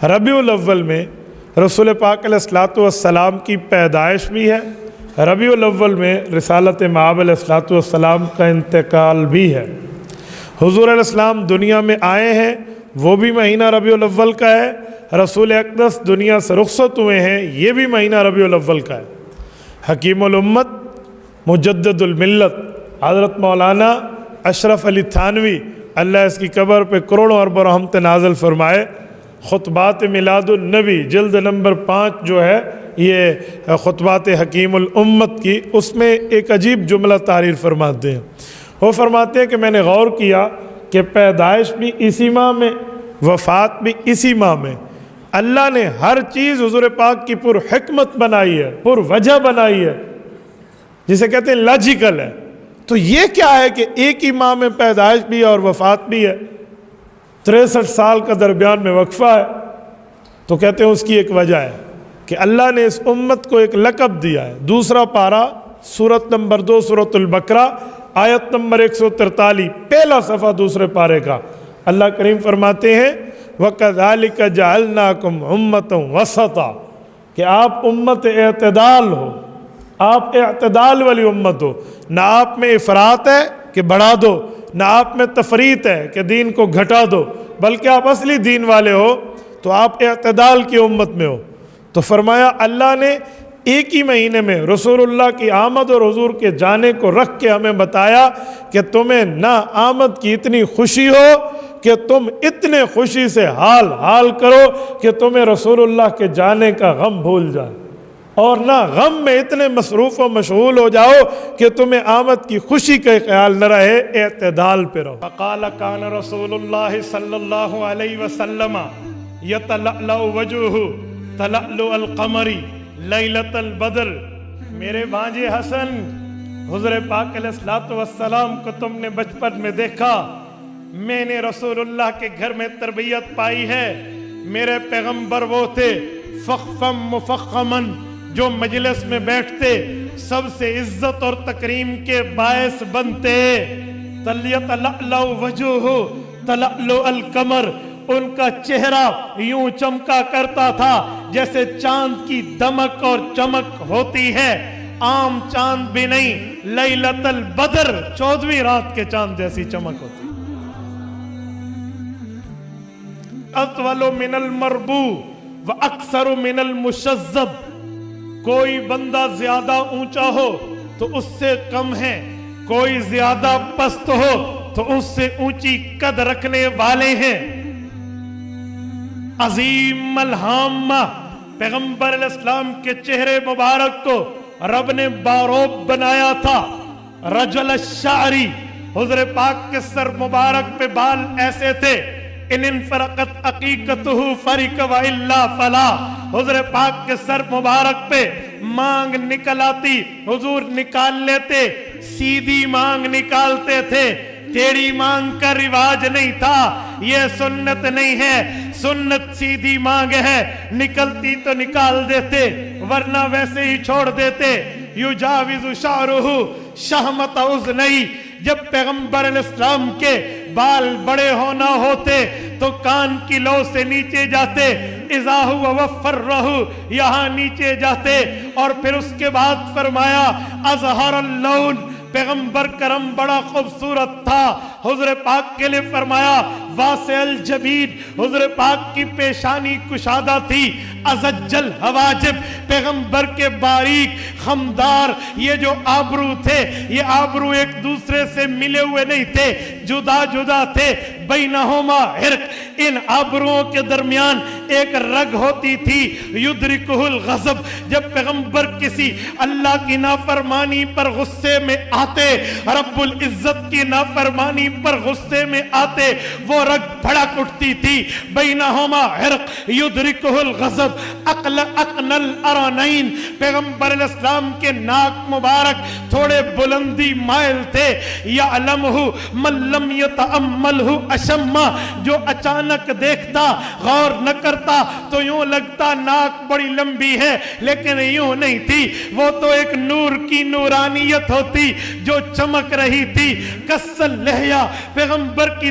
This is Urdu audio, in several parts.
ربیع الاول میں رسول پاک علیہ الصلوۃ والسلام کی پیدائش بھی ہے، ربیع الاول میں رسالت مآب علیہ الصلوۃ والسلام کا انتقال بھی ہے۔ حضور علیہ السلام دنیا میں آئے ہیں، وہ بھی مہینہ ربیع الاول کا ہے۔ رسول اقدس دنیا سے رخصت ہوئے ہیں، یہ بھی مہینہ ربیع الاول کا ہے۔ حکیم الامت مجدد الملت حضرت مولانا اشرف علی تھانوی اللہ اس کی قبر پہ کروڑوں ارب رحمت نازل فرمائے، خطبات میلاد النبی جلد نمبر 5 جو ہے یہ خطبات حکیم الامت کی، اس میں ایک عجیب جملہ تحریر فرماتے ہیں۔ وہ فرماتے ہیں کہ میں نے غور کیا کہ پیدائش بھی اسی ماہ میں، وفات بھی اسی ماہ میں، اللہ نے ہر چیز حضور پاک کی پر حکمت بنائی ہے، پر وجہ بنائی ہے، جسے کہتے ہیں لاجیکل ہے۔ تو یہ کیا ہے کہ ایک ہی ماہ میں پیدائش بھی ہے اور وفات بھی ہے، 63 سال کا درمیان میں وقفہ ہے؟ تو کہتے ہیں اس کی ایک وجہ ہے کہ اللہ نے اس امت کو ایک لقب دیا ہے۔ دوسرا پارہ سورت نمبر 2 سورۃ البقرہ آیت نمبر 143 پہلا صفحہ دوسرے پارے کا، اللہ کریم فرماتے ہیں وَكَذَلِكَ جَعَلْنَاكُمْ أُمَّةً وَسَطًا، کہ آپ امت اعتدال ہو، آپ اعتدال والی امت ہو، نہ آپ میں افراط ہے کہ بڑھا دو، نہ آپ میں تفریط ہے کہ دین کو گھٹا دو، بلکہ آپ اصلی دین والے ہو، تو آپ اعتدال کی امت میں ہو۔ تو فرمایا اللہ نے ایک ہی مہینے میں رسول اللہ کی آمد اور حضور کے جانے کو رکھ کے ہمیں بتایا کہ تمہیں نہ آمد کی اتنی خوشی ہو کہ تم اتنے خوشی سے حال کرو کہ تمہیں رسول اللہ کے جانے کا غم بھول جائے، اور نہ غم میں اتنے مصروف و مشغول ہو جاؤ کہ تمہیں آمد کی خوشی کا خیال نہ رہے، اعتدال پہ رہو۔ فقال کان رسول اللہ صلی اللہ علیہ وسلم یتلألأ وجہہ تلألؤ القمر لیلۃ البدر۔ میرے بھانجے حسن، حضور پاک علیہ الصلوۃ والسلام کو تم نے بچپن میں دیکھا، میں نے رسول اللہ کے گھر میں تربیت پائی ہے۔ میرے پیغمبر وہ تھے فخفم مفخمن، جو مجلس میں بیٹھتے سب سے عزت اور تکریم کے باعث بنتے۔ تلیتلألأ وجہہ تلألؤ القمر، ان کا چہرہ یوں چمکا کرتا تھا جیسے چاند کی دمک اور چمک ہوتی ہے، عام چاند بھی نہیں، لیلۃ البدر 14ویں رات کے چاند جیسی چمک ہوتی۔ اطول من المربوع واکثر من المشذب، کوئی بندہ زیادہ اونچا ہو تو اس سے کم ہے، کوئی زیادہ پست ہو تو اس سے اونچی قد رکھنے والے ہیں۔ عظیم الہامہ، پیغمبر علیہ السلام کے چہرے مبارک کو رب نے باروب بنایا تھا۔ رجل الشعری، حضور پاک کے سر مبارک پہ بال ایسے تھے، ان انفرقت عقیقتہ فرق والا فلا، حضور پاک کے سر مبارک پہ مانگ نکل آتی، حضور نکال لیتے، سیدھی مانگ نکالتے تھے، ٹیڑھی مانگ کا رواج نہیں تھا۔ یہ سنت نہیں ہے، سنت سیدھی مانگ ہے، نکلتی تو نکال دیتے ورنہ ویسے ہی چھوڑ دیتے۔ یجاوز شعرہ شہمت اذنی، جب پیغمبر علیہ السلام کے بال بڑے ہونا ہوتے تو کان کی لو سے نیچے جاتے، اذا ہوا وفرہ، یہاں نیچے جاتے، اور پھر اس کے بعد فرمایا اظہر اللون، پیغمبر کرم بڑا خوبصورت تھا، حضور پاک کے لئے فرمایا واسع الجبین، حضور پاک کی پیشانی کشادہ تھی، ازجل حواجب، پیغمبر کے باریک خمدار یہ جو آبرو تھے، یہ آبرو ایک دوسرے سے ملے ہوئے نہیں تھے، جدا جدا تھے، بینہما عرق، ان آبروؤں کے درمیان ایک رگ ہوتی تھی، یدرکہ الغضب، جب پیغمبر کسی اللہ کی نافرمانی پر غصے میں آتے، رب العزت کی نافرمانی پر غصے میں آتے، وہ رگ بھڑک اٹھتی تھی، بینہما عرق یدرکہ الغضب، اقن الارانین، پیغمبر علیہ السلام کے ناک مبارک تھوڑے بلندی مائل تھے، یعلمہ من لم یتأملہ اشما، جو اچانک دیکھتا غور نہ کرتا تو یوں لگتا ناک بڑی لمبی ہے، لیکن یوں نہیں تھی، وہ تو ایک نور کی نورانیت ہوتی جو چمک رہی تھی۔ کسل لحیہ، پیغمبر کی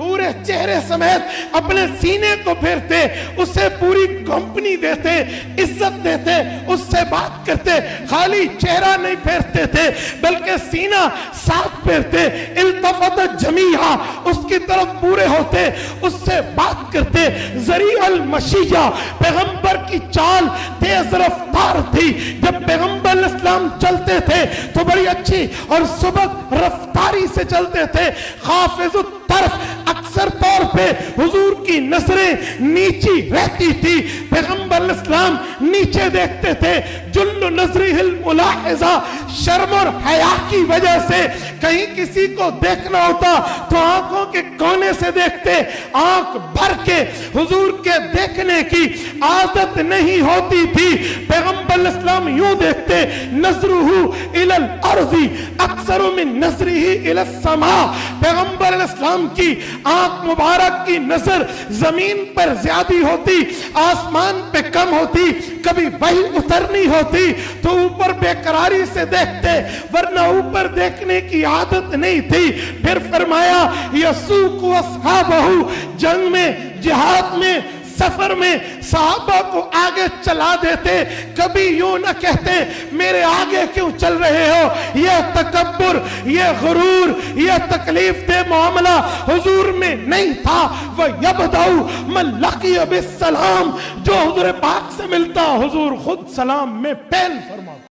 پورے چہرے سمیت اپنے سینے کو پھیرتے، اسے پوری کمپنی دیتے، عزت دیتے، اس سے بات کرتے، خالی چہرہ نہیں پھیرتے تھے بلکہ سینہ ساتھ پھیرتے، التفت جمیعہ، اس کی طرف پورے ہوتے، اس سے بات کرتے۔ ذریع المشیہ، پیغمبر کی چال تیز رفتار تھی، جب پیغمبر علیہ السلام چلتے تھے تو بڑی اچھی اور سبق رفتاری سے چلتے تھے۔ خافض الطرف، اکثر طور پہ حضور کی نظریں نیچی رہتی تھی، پیغمبر علیہ السلام نیچے دیکھتے تھے۔ جل نظرہ الملاحظہ، شرم اور حیا کی وجہ سے کہیں کسی کو دیکھنا ہوتا تو آنکھوں کے کونے سے دیکھتے، آنکھ بھر کے حضور کے دیکھنے کی عادت نہیں ہوتی تھی۔ پیغمبر علیہ السلام یوں دیکھتے، نظرہ الی الارض اکثر من نظرہ الی السماء، پیغمبر علیہ السلام کی آنکھ مبارک کی نظر زمین پر زیادہ ہوتی، آسمان پہ کم ہوتی، کبھی وحی اترنی ہوتی تو اوپر بے قراری سے دیکھتے، ورنہ اوپر دیکھنے کی عادت نہیں تھی۔ پھر فرمایا یسوق اصحابہ، جنگ میں، جہاد میں، سفر میں صحابہ کو آگے چلا دیتے، کبھی یوں نہ کہتے میرے آگے کیوں چل رہے ہو۔ یہ تکبر، یہ غرور، یہ تکلیف دہ معاملہ حضور میں نہیں تھا۔ وَيَبْدَأُ مَنْ لَقِيَ بِالسَّلَامِ، جو حضور پاک سے ملتا حضور خود سلام میں پہل فرماتا۔